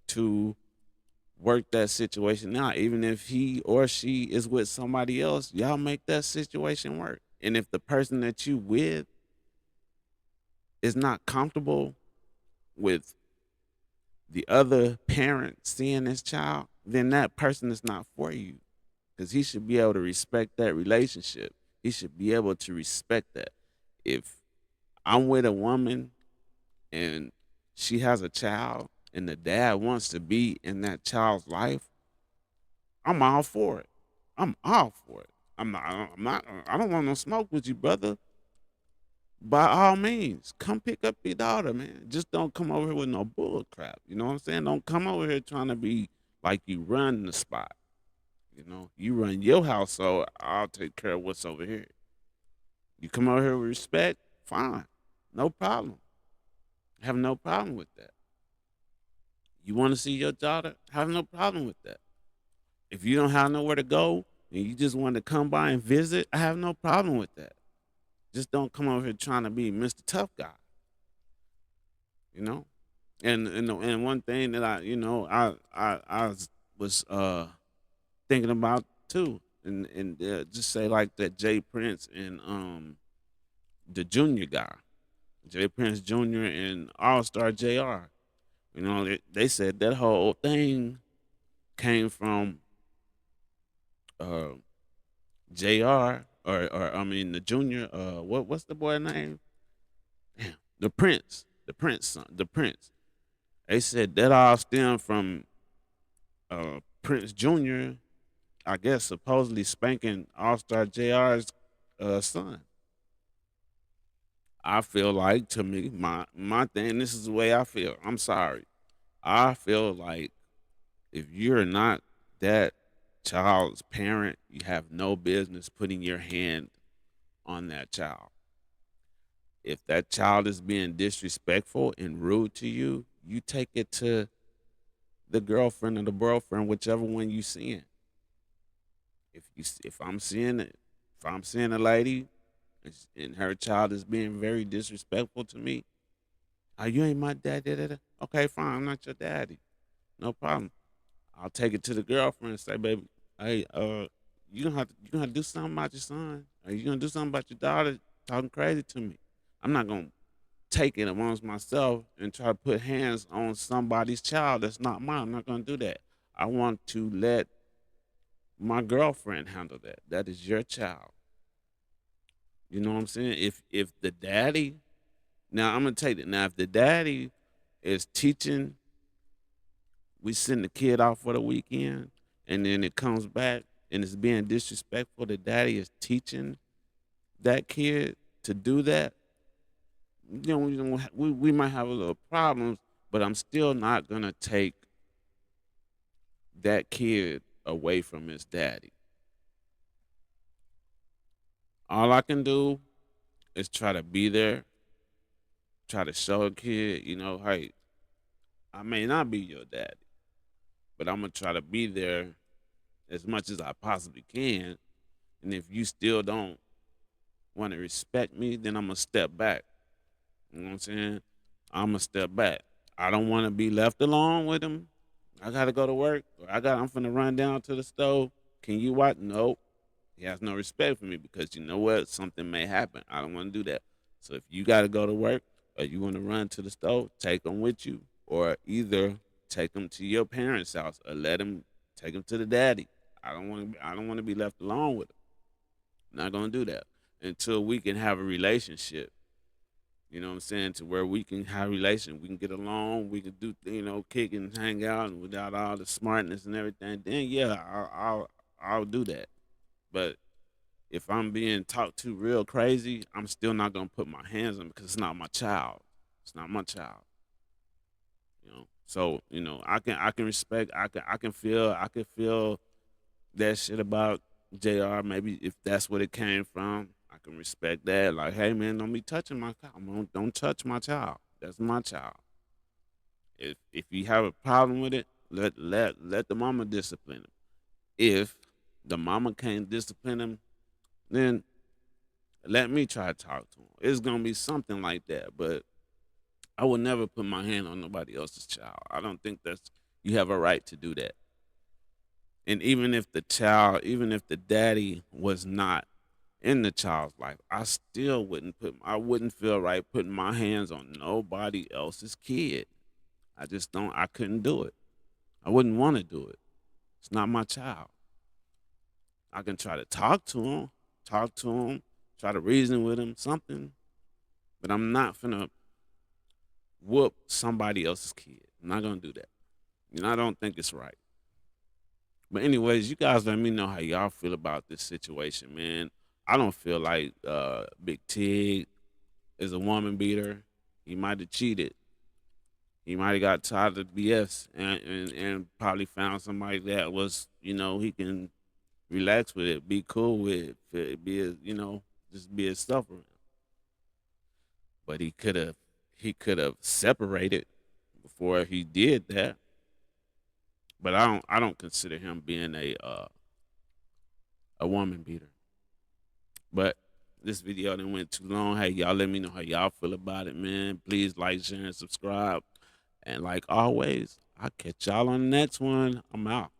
to work that situation out. Even if he or she is with somebody else, y'all make that situation work. And if the person that you with is not comfortable with the other parent seeing this child, then that person is not for you, because he should be able to respect that relationship. He should be able to respect that. If I'm with a woman and she has a child and the dad wants to be in that child's life, I'm all for it. I'm all for it. I don't want no smoke with you, brother. By all means, come pick up your daughter, man. Just don't come over here with no bull crap. You know what I'm saying? Don't come over here trying to be like you run the spot. You know, you run your household, I'll take care of what's over here. You come over here with respect, fine. No problem. I have no problem with that. You want to see your daughter? I have no problem with that. If you don't have nowhere to go and you just want to come by and visit, I have no problem with that. Just don't come over here trying to be Mr. Tough Guy. You know? And one thing that I was thinking about too, and just say like that Jay Prince and the junior guy, Jay Prince Jr. and All Star Jr. You know, they said that whole thing came from Jr. or I mean the junior. What's the boy name? Damn, the Prince son, the Prince. They said that all stemmed from Prince Jr., I guess supposedly spanking All Star Jr.'s son. I feel like, to me, my thing, this is the way I feel. I'm sorry. I feel like if you're not that child's parent, you have no business putting your hand on that child. If that child is being disrespectful and rude to you, you take it to the girlfriend or the boyfriend, whichever one you seeing. If I'm seeing a lady and her child is being very disrespectful to me, you ain't my daddy. Okay, fine, I'm not your daddy. No problem. I'll take it to the girlfriend and say, baby, hey, you gonna have to do something about your son. Are you gonna do something about your daughter talking crazy to me? I'm not gonna take it amongst myself and try to put hands on somebody's child that's not mine. I'm not gonna do that. I want to let my girlfriend handle that. That is your child. You know what I'm saying? If the daddy, now I'm gonna take it. Now if the daddy is teaching we send the kid off for the weekend, and then it comes back and it's being disrespectful. The daddy is teaching that kid to do that. We might have a little problems, but I'm still not gonna take that kid away from his daddy. All I can do is try to be there, try to show a kid, hey, I may not be your daddy, but I'm gonna try to be there as much as I possibly can. And if you still don't want to respect me, then I'm gonna step back. You know what I'm saying? I'm gonna step back. I don't want to be left alone with him. I gotta go to work. Or I'm finna run down to the stove. Can you watch? Nope. He has no respect for me because you know what? Something may happen. I don't want to do that. So if you gotta go to work or you want to run to the stove, take him with you, or either take him to your parents' house or take him to the daddy. I don't want to be left alone with him. I'm not gonna do that until we can have a relationship. You know what I'm saying? To where we can have a relation, we can get along, we can do, kick and hang out, and without all the smartness and everything. Then yeah, I'll do that. But if I'm being talked to real crazy, I'm still not gonna put my hands on him because it's not my child. It's not my child. So I can respect. I can feel that shit about JR. Maybe if that's what it came from, I can respect that. Like, hey man, don't be touching my child. Don't touch my child. That's my child. If you have a problem with it, let the mama discipline him. If the mama can't discipline him, then let me try to talk to him. It's gonna be something like that, but I would never put my hand on nobody else's child. I don't think you have a right to do that. And even if the daddy was not in the child's life, I still wouldn't feel right putting my hands on nobody else's kid. I couldn't do it. I wouldn't want to do it. It's not my child. I can try to talk to him, try to reason with him, something, but I'm not finna whoop somebody else's kid. I'm not gonna do that. I don't think it's right. But anyways, you guys let me know how y'all feel about this situation, man. I don't feel like Big Tig is a woman beater. He might have cheated. He might have got tired of the BS and probably found somebody that was, he can relax with it, be cool with it, just be his stuff around. But he could have separated before he did that. But I don't consider him being a woman beater. But this video didn't went too long. Hey, y'all let me know how y'all feel about it, man. Please like, share, and subscribe. And like always, I'll catch y'all on the next one. I'm out.